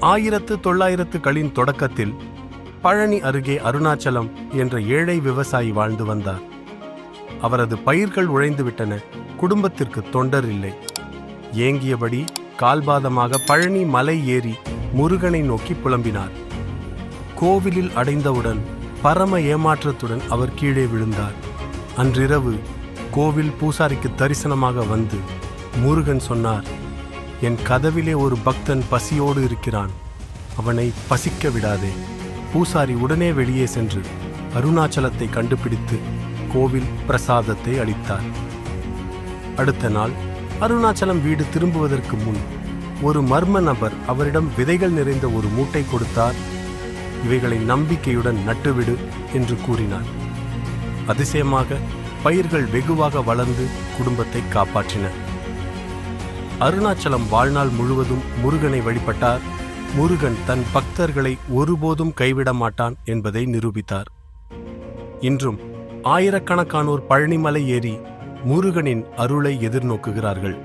1900களின் தொடக்கத்தில் பழனி அருகே அருணாச்சலம் என்ற ஏழை விவசாயி வாழ்ந்து வந்தார். அவரது பயிர்கள் உழைந்துவிட்டன. குடும்பத்திற்கு தொண்டர் இல்லை. ஏங்கியபடி கால்பாதமாக பழனி மலை ஏறி முருகனை நோக்கி புலம்பினார். கோவிலில் அடைந்தவுடன் பரம ஏமாற்றத்துடன் அவர் கீழே விழுந்தார். அன்றிரவு கோவில் பூசாரிக்கு தரிசனமாக வந்து முருகன் சொன்னார், என் கதவிலே ஒரு பக்தன் பசியோடு இருக்கிறான், அவனை பசிக்க விடாதே. பூசாரி உடனே வெளியே சென்று அருணாச்சலத்தை கண்டுபிடித்து கோவில் பிரசாதத்தை அளித்தார். அடுத்த நாள் அருணாச்சலம் வீடு திரும்புவதற்கு முன் ஒரு மர்ம நபர் அவரிடம் விதைகள் நிறைந்த ஒரு மூட்டை கொடுத்தார். இவைகளை நம்பிக்கையுடன் நட்டுவிடு என்று கூறினார். அதிசயமாக பயிர்கள் வெகுவாக வளர்ந்து குடும்பத்தை காப்பாற்றின. அருணாச்சலம் வாழ்நாள் முழுவதும் முருகனை வழிபட்டார். முருகன் தன் பக்தர்களை ஒருபோதும் கைவிட மாட்டான் என்பதை நிரூபித்தார். இன்றும் ஆயிரக்கணக்கானோர் பழனிமலை ஏறி முருகனின் அருளை எதிர்நோக்குகிறார்கள்.